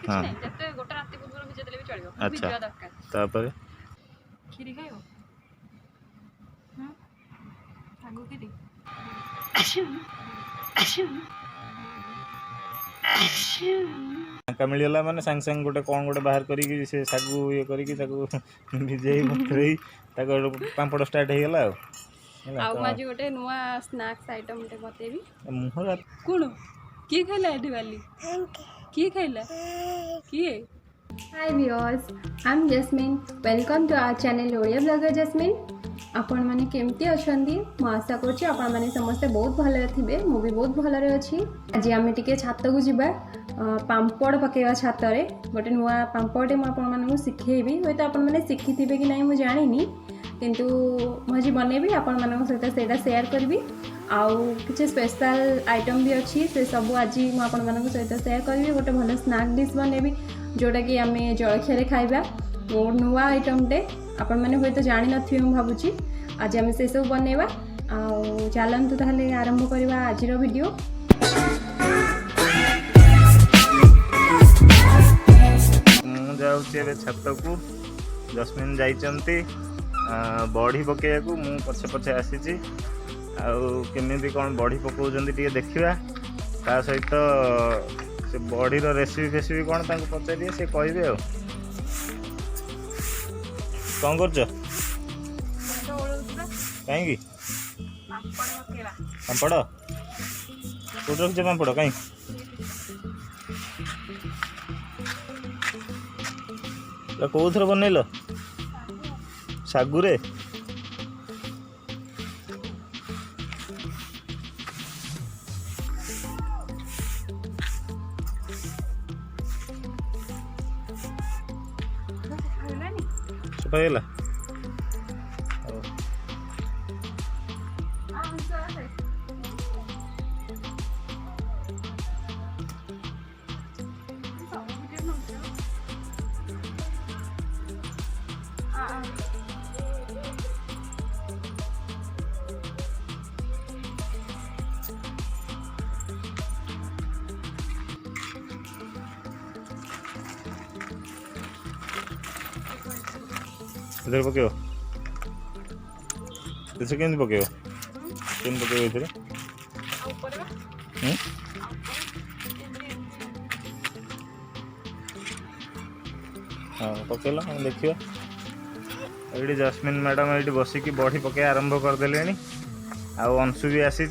କିଛି ନାହିଁ ଯେତେ ଗୋଟେ ରାତି ପୂର୍ବରୁ ଭିଜେଇ ଦେଲେ ବି ଚଳିବ ଭିଜିବା ଦରକାର। ତାପରେ କ୍ଷୀରି ଖାଇବ ଶାଗୁ କ୍ଷୀରି ଫାଙ୍କା ମିଳିଗଲା ମାନେ ସାଙ୍ଗେ ସାଙ୍ଗେ ଗୋଟେ କ'ଣ ଗୋଟେ ବାହାର କରିକି ସେ ଶାଗୁ ଇଏ କରିକି ତାକୁ ଭିଜେଇ ବତୁରେଇ ତାକୁ ପାମ୍ପଡ଼ ଷ୍ଟାର୍ଟ ହେଇଗଲା ଆଉ। ଆଉ ମୁଁ ଆଜି ଗୋଟେ ନୂଆ ସ୍ନାକ୍ସ ଆଇଟମ୍ ଗୋଟେ ବତେଇବି। ମୁହଁରେ କ'ଣ କିଏ ଖାଇଲା ଏଠି ବାଲି କିଏ ଖାଇଲା କିଏ? Hi viewers, I'm Jasmine. Welcome to our channel Odia Blogger Jasmine. आपण माने केमती अछंदी मु आशा करछि आपण माने समस्त बहुत भले थिबे मु भी बहुत भलरे अछि। आज आमे टिके छात को जिबा पाम्पड़ पकेवा छात रे गोटे नुआ पाम्पड़े मु आपण माने सिखेबी होय तो आपण माने सिखिथिबे कि नै मु जानिनी किंतु मु आज बनेबी आपण माने सहित सेटा शेयर करबी आउ किछि स्पेशल आइटम भी अछि से सब आज मु आपण माने सहित शेयर करबी गोटे भल स्नैक डिश बनेबी जोटा कि आमे जलखिया रे खाइबा नुआ आइटम टे आपण माने होय तो जानि नथिबे मु भाबुची आज आमे से सब बनेबा आउ चलंतु ताहले आरंभ करबा आजिरो वीडियो। मु जाउछि एबे छात को जस्मिन जाइचंती बड़ी पकेयाकू मु पछे पछे आसीची आउ केमिति कोन बड़ी पकाउचंती टिके देखिबा ता सहित से बड़ी रो रेसिपी कोन तांको पचारिए से कहबे आ कौन कर कहीं पापड़ कौट रखिए पापड़ कहीं कौ थर बनइल सागुरे सफाईला इधर पकेव इसे केमती पकेव केमती पकेव इधर हाँ पकेला हम देखिए ये जस्मिन मैडम ये बसिकी बड़ी पके आरंभ करदे आउ अंशु भी आसी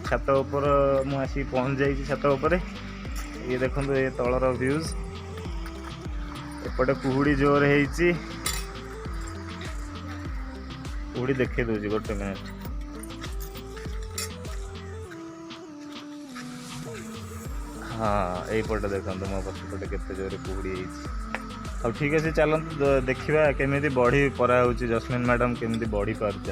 छात उपर मुझे पहुँच जाइए छात उपर ये देखो ये तलर व्यूज एपटे कुहुड़ी जोर है कुहुड़ी देखे दूसरी गोटे मिनट हाँ यहीपटे देखो मो पछपटे केते जोर कुहुड़ी अब ठीक अच्छे चलते देखा केमी बढ़ी परा हो जस्मिन मैडम केमी बढ़ी पार्टी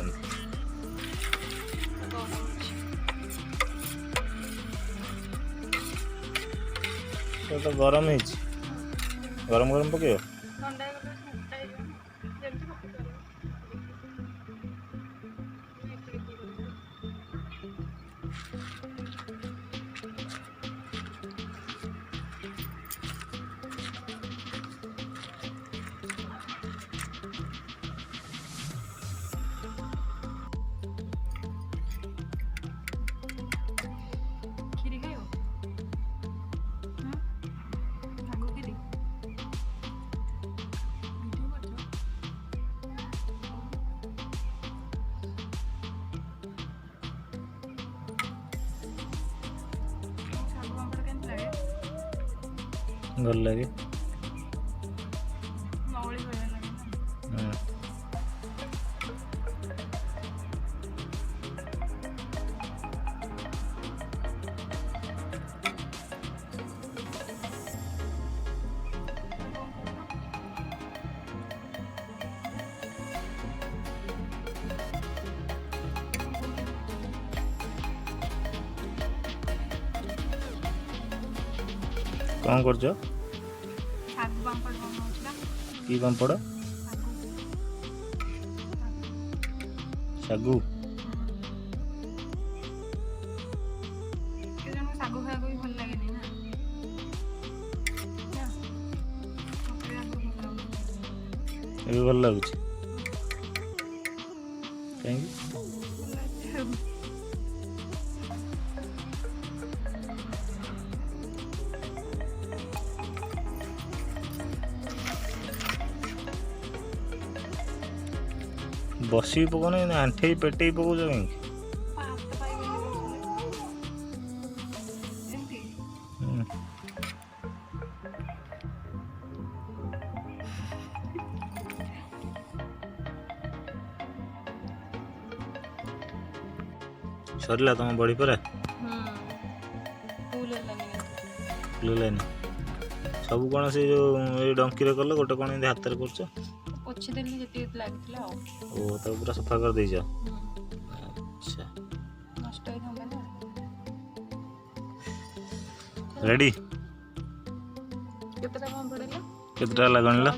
तो गरम है गरम गरम पके भल लगे कौन कर कि पापड़ सागु ଏବେ ଭଲ ଲାଗୁଛି କାହିଁକି? ବସିକି ପକଉନି, ଆଣ୍ଠେଇ ପେଟେଇ ପକଉଛ କାହିଁକି? ସରିଲା ତମ ବଡି ପରା? ଫୁଲ ଲାଇନ ସବୁ କଣ ସେ ଯୋଉ ଏଇ ଡଙ୍କିରେ କଲ, ଗୋଟେ କଣ ଏମିତି ହାତରେ କରୁଛ? ପୋଛି ଦେଲି ଯେତିକି ଲାଗିଥିଲା ଆଉ। ଓ ତାକୁ ପୁରା ସଫା କରିଦେଇଛ? ଆଚ୍ଛା ନଷ୍ଟ ହେଇଥାନ୍ତା ନା। ରେଡି? କେତେଟା କଣ ପଡ଼ିଲା? କେତେଟା ହେଲା ଗଣିଲ?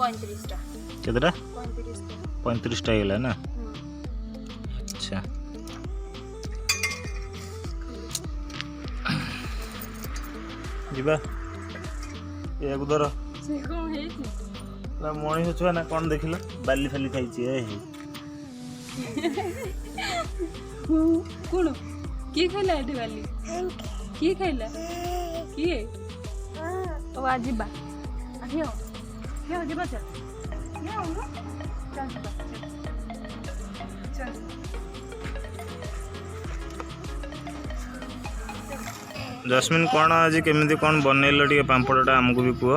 35ଟା। କେତେଟା? 35ଟା। 35ଟା ହେଇଗଲା ନା? ଆଚ୍ଛା ଯିବା ଏହାକୁ ଧର। ସେ କ'ଣ ହେଇଛି? ମଣିଷ ଛୁଆ ନା କ'ଣ ଦେଖିଲ? ବାଲି ଫାଲି ଖାଇଛି। କ'ଣ କିଏ ଖାଇଲା ଏଠି ବାଲି? କିଏ ଖାଇଲା? କିଏ? ଓ ଯିବା ଯିବା ଚାଲ ଜସ୍ମିନ୍ କ'ଣ ଆଜି କେମିତି କ'ଣ ବନେଇଲ ଟିକେ ପାମ୍ପଡ଼ଟା ଆମକୁ ବି କୁହ।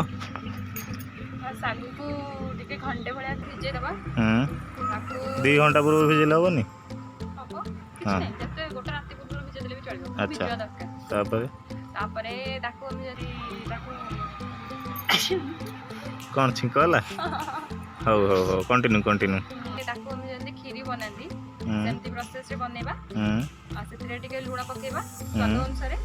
ଶାଗକୁ ଟିକେ ଘଣ୍ଟେ ଭଳିଆ ଭିଜେଇ ଦେବା। 2 ଘଣ୍ଟା ପୂର୍ବରୁ ଭିଜେଇଲେ ହବନି? ହଁ ଯେତେ ଗୋଟେ ରାତି ପୂର୍ବରୁ ଭିଜେଇ ଦେଲେ ବି ଚଳିବ। ଆଚ୍ଛା ତାପରେ ତାକୁ ଆମେ ଯଦି କ'ଣ ଛିଙ୍କ ହେଲା? ହଉ କଣ୍ଟିନ୍ୟୁ। ତାକୁ ଆମେ ଯେମିତି କ୍ଷୀରି ବନାନ୍ତି ସେମିତି ପ୍ରୋସେସରେ ବନେଇବା। ଆଉ ସେଥିରେ ଟିକେ ଲୁଣ ପକେଇବା ସ୍ୱାଦ ଅନୁସାରେ,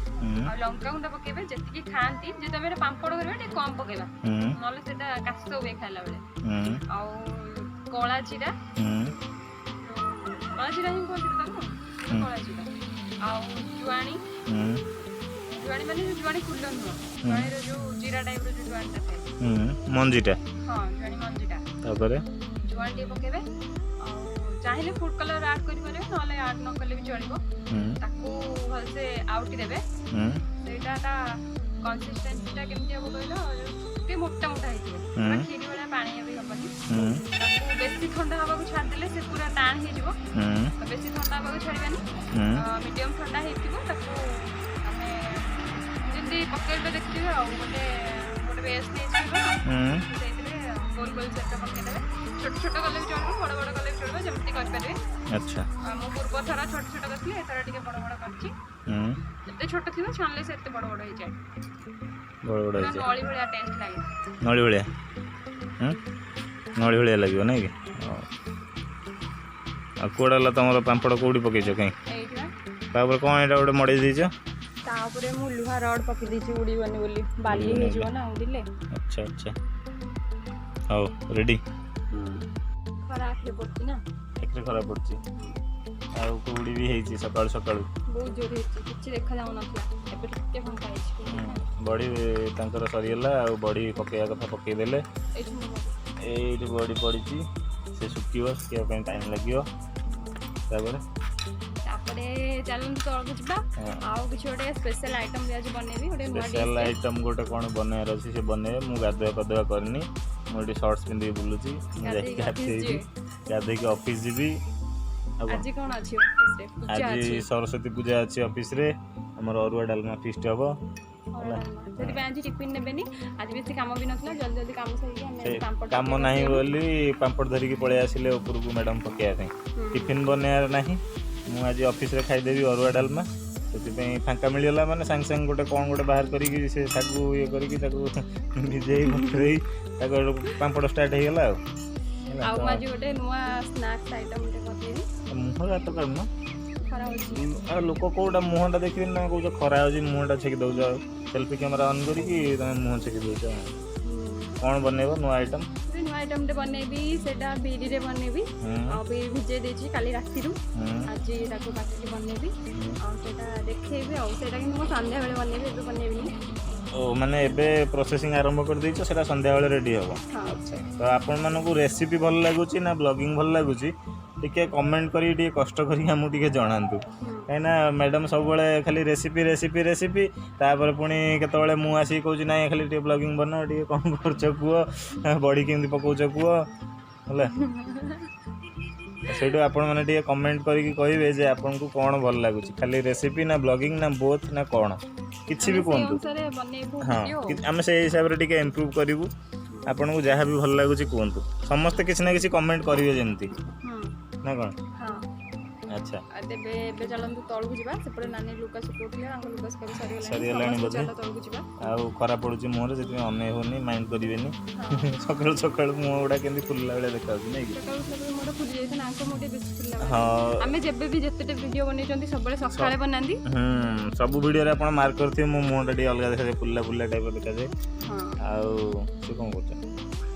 ଆଉ ଲଙ୍କା ଗୁଣ୍ଡ ପକେଇବା ଯେତିକି ଖାଆନ୍ତି। ଯଦି ଆମେ ପାମ୍ପଡ଼ କରିବା ଟିକେ କମ୍ ପକେଇବା, ନହେଲେ ସେଟା କାଶ ହୁଏ ଖାଇଲା ବେଳେ। ଆଉ କଳା ଜିରା ହିଁ କୁହନ୍ତି ତାକୁ, କଳା ଜିରା। ଆଉ ଜୁଆଣି ମାନେ ଜୁଆଣି ଫୁଲ ନୁହଁ, ଜୁଆଣିର ଯୋଉ ଜିରା ଟାଇପ୍ର ଯୋଉ ଜୁଆଣିଟା ଥାଏ, ମଞ୍ଜିଟା। ହଁ ଜୁଆଣି ମଞ୍ଜିଟା। ତାପରେ ଜୁଆଣି ଟିକେ ପକେଇବେ। ଆଉ ଚାହିଁଲେ ଫୁଡ୍ କଲର୍ ଆଡ୍ କରିପାରିବେ, ନହେଲେ ଆଡ୍ ନ କଲେ ବି ଚଳିବ। ତାକୁ ଭଲସେ ଆଉଟି ଦେବେ। ସେଇଟା ତା କନସିଷ୍ଟେନ୍ସିଟା କେମିତି ହେବ କହିଲ, ଟିକେ ମୋଟା ହେଇଥିବ, କ୍ଷୀରି ଭଳିଆ ପାଣି ବି ହେବନି। ତାକୁ ବେଶୀ ଥଣ୍ଡା ହେବାକୁ ଛାଡ଼ିଦେଲେ ସେ ପୁରା ଟାଣ ହେଇଯିବ। ବେଶୀ ଥଣ୍ଡା ହେବାକୁ ଛାଡ଼ିବାନି, ମିଡ଼ିୟମ୍ ଥଣ୍ଡା ହେଇଥିବ। ତାକୁ ଆମେ ଯେମିତି ପକେଇଲେ ଦେଖିଥିବେ ଆଉ ଗୋଟେ ବେସ୍ ନେଇଯିବ, ସେଇଥିରେ ଗୋଲ ସେଟ୍ଟା ପକେଇଦେବେ। ଛୋଟ କଲେ ବି ଚଳିବ, ବଡ଼ କଲେ ବି ଚଳିବ, ଯେମିତି କରିପାରିବେ। ଆଚ୍ଛା ମୁଁ ପୂର୍ବ ଥର ଛୋଟ କରିଥିଲି, ଏଥର ଟିକେ ବଡ଼ କରିଛି। ଯେତେ ଛୋଟ ଥିବ ଛାଣିଲେ ସେତେ ବଡ଼ ହେଇଯାଏ। ନଳି ଭଳିଆ ଟେଷ୍ଟ ଲାଗେ। ନଳି ଭଳିଆ ଲାଗିବ ନାଇଁ କି? ଆଉ କୁଆଡ଼େ ହେଲା ତମର ପାମ୍ପଡ଼? କୋଉଠି ପକେଇଛ କାଇଁ? ତାପରେ କ'ଣ ଏଇଟା ଗୋଟେ ମଡ଼େଇ ଦେଇଛ? ତାପରେ ମୁଁ ଲୁହା ରଡ୍ ପକେଇ ଦେଇଛି, ଉଡ଼ିବନି ବୋଲି, ବାଲି ହେଇଯିବ ନା ଉଡ଼ିଲେ। ଆଚ୍ଛା ହଉ ରେଡି? ଖରା ଆଖିରେ ପଡୁଛି ନା? ଆଖିରେ ଖରା ପଡୁଛି। ଆଉ କୁହୁଡ଼ି ବି ହେଇଛି ସକାଳୁ ବହୁତ ଜୋର ହେଇଛି, କିଛି ଦେଖାଯାଉନଥିଲା। ଏବେ ଟିକେ ଫାଙ୍କା ହେଇଛି। ବଡ଼ି ତାଙ୍କର ସରିଗଲା, ଆଉ ବଡ଼ି ପକେଇବା କଥା ପକେଇଦେଲେ। ଏଇଠି ବଡ଼ି ପଡ଼ିଛି, ସେ ଶୁଖିବା ପାଇଁ ଟାଇମ୍ ଲାଗିବ। ତାପରେ ଚାଲନ୍ତୁ ତଳକୁ ଯିବା। ଆଉ କିଛି ଗୋଟେ ସ୍ପେଶାଲ ଆଇଟମ୍ ବି ଆଜି ବନେଇବି। ସ୍ପେଶାଲ ଆଇଟମ୍ ଗୋଟେ କ'ଣ ବନେଇବାର ଅଛି, ସେ ବନେଇବେ। ମୁଁ ଗାଧୁଆ କରିନି, ମୁଁ ଏଠି ସର୍ଟସ୍ ପିନ୍ଧିକି ବୁଲୁଛି। ମୁଁ ଯାଇକି ଗାଧେଇକି ଅଫିସ୍ ଯିବି। ଆଜି କ'ଣ ଅଛି? ଆଜି ସରସ୍ୱତୀ ପୂଜା ଅଛି ଅଫିସ୍ରେ। ଆମର ଅରୁଆ ଡାଲମା ଫିଷ୍ଟ ହେବ। ସେଥିପାଇଁ ଆଜି ଟିଫିନ୍ ନେବେନି। ଆଜି ବେଶୀ କାମ ବି ନଥିଲା, ଜଲ୍ଦି କାମ ସାରିକି ଆମେ କାମ ନାହିଁ ବୋଲି ପାମ୍ପଡ଼ ଧରିକି ପଳେଇ ଆସିଲେ ଉପରକୁ ମ୍ୟାଡ଼ାମ୍ ପକେଇବା ପାଇଁ। ଟିଫିନ୍ ବନେଇବାର ନାହିଁ। ମୁଁ ଆଜି ଅଫିସ୍ରେ ଖାଇଦେବି ଅରୁଆ ଡାଲମା। ସେଥିପାଇଁ ଫାଙ୍କା ମିଳିଗଲା ମାନେ ସାଙ୍ଗେ ଗୋଟେ କ'ଣ ଗୋଟେ ବାହାର କରିକି ସେ ଶାଗୁ କରିକି ତାକୁ ଭିଜେଇ ବତୁରେଇ ତାକୁ ପାମ୍ପଡ଼ ଷ୍ଟାର୍ଟ ହେଇଗଲା। ଆଉ ମୁଁ ଆଜି ଗୋଟେ ନୂଆ ସ୍ନାକ୍ସ ଆଇଟମ୍ କରିଦେବି। ମୁହଁ ହାତ କାଢୁନ, ଖରା ହେଉଛି। ଆଉ ଲୋକ କୋଉଟା ମୁହଁଟା ଦେଖିବେନି, ତମେ କହୁଛ ଖରା ହେଉଛି ମୁହଁଟା ଛେକି ଦେଉଛ। ସେଲ୍ଫି କ୍ୟାମେରା ଅନ୍ କରିକି ତମେ ମୁହଁ ଛେକି ଦେଉଛ। କ'ଣ ବନେଇବ ନୂଆ ଆଇଟମ୍? ନୂଆ आइटमटे बनैबी सेटा बिरी रे बनैबी आ बिरी भिजे देछि काली राति रु आज ताको काटिके बनैबी आ सेटा देखैबी आ सेटा कि मो संध्या बेले बनैबी एबे बनैबी ओ माने एबे प्रोसेसिंग आरंभ कर दैछ सेटा संध्या बेले रेडी हो। अच्छा तो आपण मानकू रेसिपी भल लागुची ना ब्लॉगिंग भल लागुची टिके कमेंट करी टिके कष्ट करी हमू टिके जणांतु कहिना मैडम सब बेले खाली रेसिपी रेसिपी रेसिपी तापर पुणी केतबेले मु आसी कहूची ना खाली टिके ब्लॉगिंग बना टिके कोन करछ कुओ बॉडी केमती पकोछ कुओ हला सेटू आपण माने टिके कमेंट करी कहिबे जे आपन को कोन भल लागुची खाली रेसिपी ना ब्लॉगिंग ना बोथ ना कोन किछि भी कोंतु। हां हम से हिसाब रे टिके इंप्रूव करिवु आपन को जहाँ भी भल लागुची कोंतु समस्त किछि ना किछि कमेंट करिवे जेंती ना कोन। हां अच्छा देबे बे चलंतु तळकु जिबा सेपरे नानी लुका सुकोथिले आंग लुका सुकोरी सरियलानी बोधे तळकु जिबा आउ खरा पडुची मोर जेति अने होनी माइंड करिवेनी सकाळ सकाळ मो उडा केंदी फुल्ला बेले देखाउची नै कि सकाळ सकाळ मोर फुल जाय ना आंको मोटे बेसी फुल्ला। हां हमें जेबे भी जत्ते वीडियो बनेचंती सबले सकाळे बनांदी सब वीडियो रे आपण मार्क करथि मो मोटा डी अलगा देखा फुल्ला फुल्ला टाइप देखा जाय। हां आउ से कोन करछ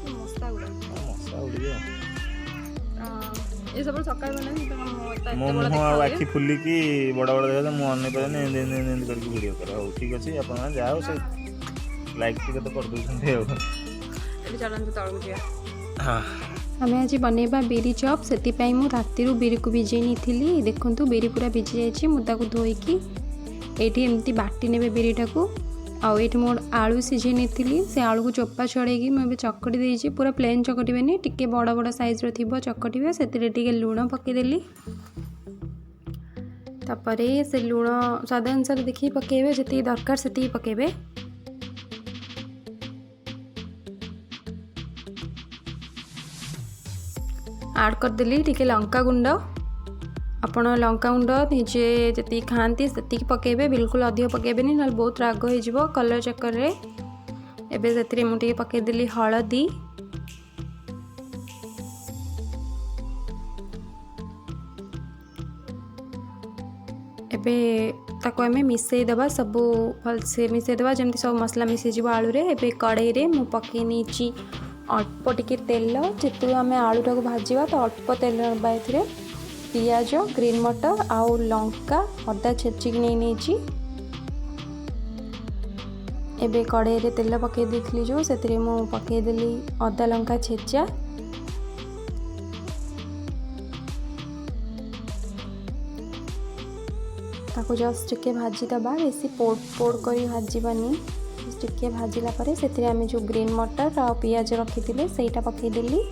मस्ता उड़ी ये सब सकाळ बनांदी तो मो आखि फुली की बड़ा बड़ा देखा मु अने पने एंद करके वीडियो कर हो ठीक अछि आपण जाओ से लाइक टिके तो कर दोछन हो ए चलन तो तळगु जिया। हां हमें आज बनैबा बिरी चॉप सेति पई मु राति रु बिरी को भिजै निथिली देखंतु बिरी पूरा भिजि जायछि मु ताको धोइकी एठी एम्ति बाटी नेबे बिरीटा को आउ एठी मोर आलू सिझै निथिली से आलू को चोपा छड़ेगी मैं चकटी देछि पूरा प्लेन चकटिबेनी टिके बड़ा बड़ा साइज रो थिबो चकटिबे सेतिरे टिके लूण पके देली तापरे से लूण स्वाद अनुसार देखि पकेबे जति दरकार सेति पकेबे ऐड कर देली टिके लंका गुंड आपण लंका गुंड निजे जति खाती से पकेबे बिल्कुल अधिक पकेबेनी ना बहुत राग हो कलर चक्कर रे एबे से मुझे पकईदेली हलदी एबे ताको आमे मिसई दबा सब भलसे मिसई दबा जमती सब मसला मिसई जीव आलू रे एबे कड़ाई रे मु पकई नीची अल्प टिके तेल जितु आमे आलूटा को भाजीबा तो अल्प तेल नबा एथिरे पियाज ग्रीन मटर आउ लंका अदा छेचिक नहीं एबे कड़ाई रे तेल पकई देथली जो सेतिरे मु पकई देली अदा लंका छेचा ताको जस्ट टिके भाजी दबा बेसी पोड़ पोड़ करी भाजीबानी टिके भाजिला परे सेतिरे आमे जो ग्रीन मटर आ पियाज रखिथिले सेटा पकई देली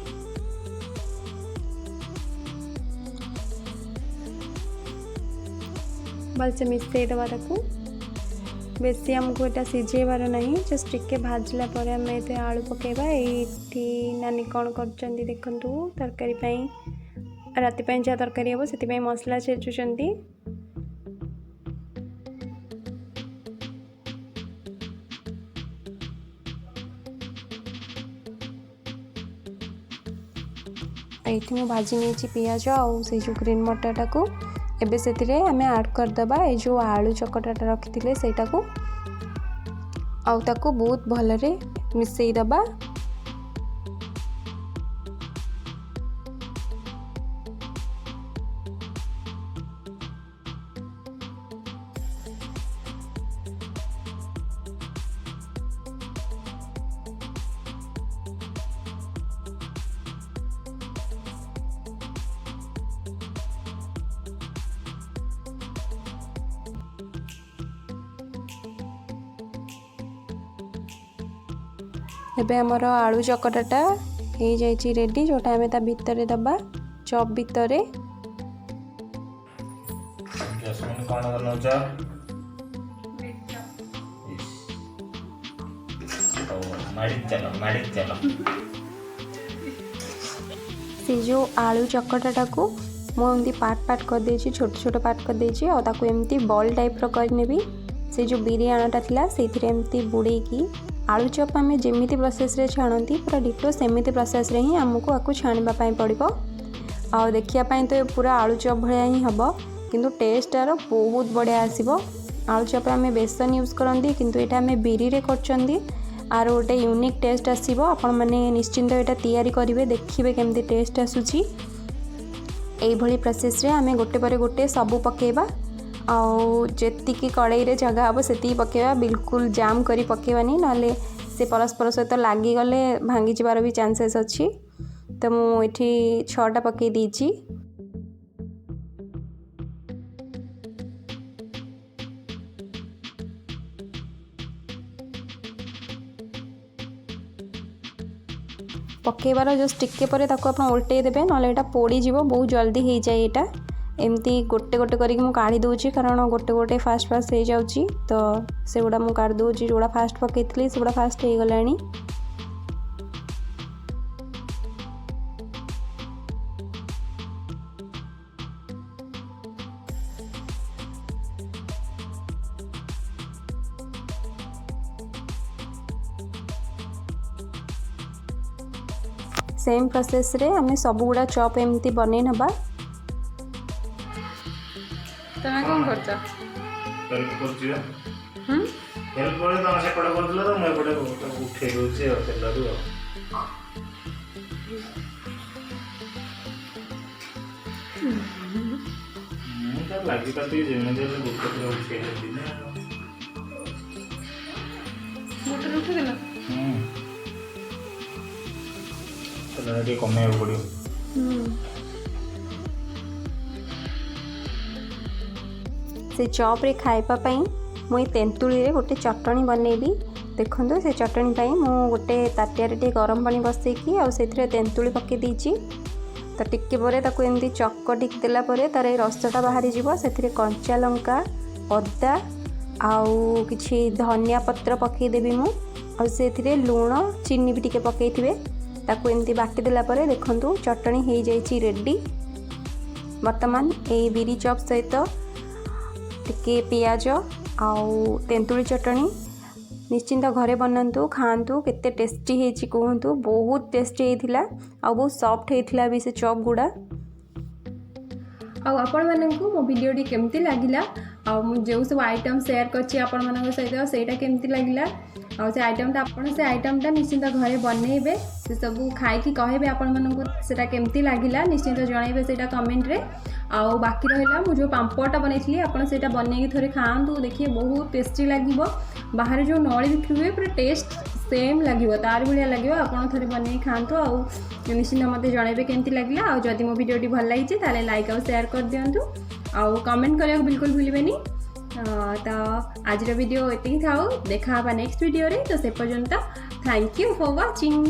भलसे मिसई दबा ताको बेसी आमको एटा सिझेबार नहीं जस्ट टिके भाजला परे आमे एते आलू पकेबा एठी नानी कोन करचंदी देखंतु तरकारी पई राति पई जा तरकारी हेबो सेति पई मसला छेचुचंदी एठी मु भाजी नेची पियाज आउ से जो ग्रीन मटरटा को एबे सेतिरे हमें ऐड कर दबा ए जो आलू चकटाटा रखिथिले सेटा को आउ ताको बहुत भलरे मिसई दबा एबे हमर आलू चकटाटा हो जाइए रेडी जोटा हमें ता भितर दबा चॉप भितर से जो आलू चकटाटा को मुझे पार्ट पार्ट कर देछि छोट छोट पार्ट कर देछि और ताको एमती बॉल टाइप रो कर नेबी से जो बिरी आणाटा थिला सेथिरे एमती बुड़े की आलू चॉप आम जमीती प्रोसेस रे छाणती पूरा डिटो सेमिति प्रोसेस रे ही आमको आपको छाणवा पड़ो आ देखापी तो पूरा आलू चॉप भाया ही हम किंतु टेस्ट तार बहुत बढ़िया आसो आलू चॉप आम बेसन यूज करती किंतु एटा आम बिरी रे करचंदी आर गोटे यूनिक टेस्ट आसीबो। आपण माने निश्चिंत एटा तैयारी करिवे, देखिबे केमती टेस्ट आसुची। एई भली प्रोसेस रे आमे गोटे पर गोटे सबु पकेबा आउ जेतिकी कड़ाई रे जगह हम से पकेबा, बिल्कुल जाम करी पकेबानी नले से परस्पर सहित लागी गले भांगी जबार भी चांसेस अच्छी। तो मुझे 6टा पकई देछि। पकेबार जस्ट टिके पर उल्टे देबे नले एटा पोड़ी जीवो, बहुत जल्दी हो जाए। एटा एमती गोटे गोटे करके मु काढ़ी दूची, कारण गोटे गोटे फास्ट फास्ट हो जाउची। तो से गुड़ा मु काढ़ दूची, जोड़ा फास्ट पकईथली से गुड़ा फास्ट हो गलानी। सेम प्रोसेस रे हमें सब गुड़ा चॉप एमती बनै नबा। तमे कोन करता हेल्प करछि हेल्प करे तमे से पडे करथलो तो मैं पडे उठे दोछि और तेलरु तो लागी काटी जेने जेने गुटे उठे देती ना मोटर उठे देला। तो ये कमे पड़ो। से चॉप रे खाइबा पई मुई तेंतुली रे गोटे चटनी बनैली। देखंतु से चटनी पई मु गोटे ताटिया रे गरम पानी बसैकी आ सेथिरे तेंतुली पके दीची। तो टिके परे ताको एमती चकटी देला परे तार रसटा बाहरी जीवो। सेथिरे कंचा लंका, अदा आउ किछि धनिया पत्र पके देबी मु, आ सेथिरे लूण चीनी भी टिके पकेइथिबे। ताको एमती बाटी देला परे देखंतु चटनी हो जाइछि रेडी। वर्तमान ए बिरी चॉप सहित टिके पियाज आउ तेंतुली चटनी निश्चिंत घरे बनातु, खातु, केते टेस्टी हेची कहतु। बहुत टेस्टी होइथिला आ बहुत सॉफ्ट होइथिला भी से चॉप गुड़ा। आउ आपण माननकु मो वीडियोटी केमती लागिला आउ मु जो सब आइटम शेयर करछि आपण मानक सहित सेटा केमती लागिला आउ से आइटमटा आपण से आइटमटा निश्चिंत घरे बनैबे। से सब खाई कि कहबे आपण मानक सेटा केमती लागिला निश्चिंत जणाइबे सेटा कमेंट रे। आउ बाकी रहिला मु जो पांपड़टा बनैथिली आपण सेटा बनेकी थोड़े खाआंतु, देखिए बहुत टेस्टी लागिवो। बाहर जो नळी बिक्री हुए पूरा टेस्ट सेम लागिवो, तार भलिया लागिवो। आपण थोड़े बनेकी खाआंतु आउ निश्चिंत मते जणाइबे केमती लागिला। आउ जदि मो वीडियोटी भल लागिछि ताले लाइक आउ शेयर कर दियंतु आउ कमेंट करिया बिल्कुल भूलिबेनी। तो आज वीडियो एतिक थाउ, देखा नेक्स्ट वीडियो रे। तो से पर्यंत थैंक यू फॉर वाचिंग।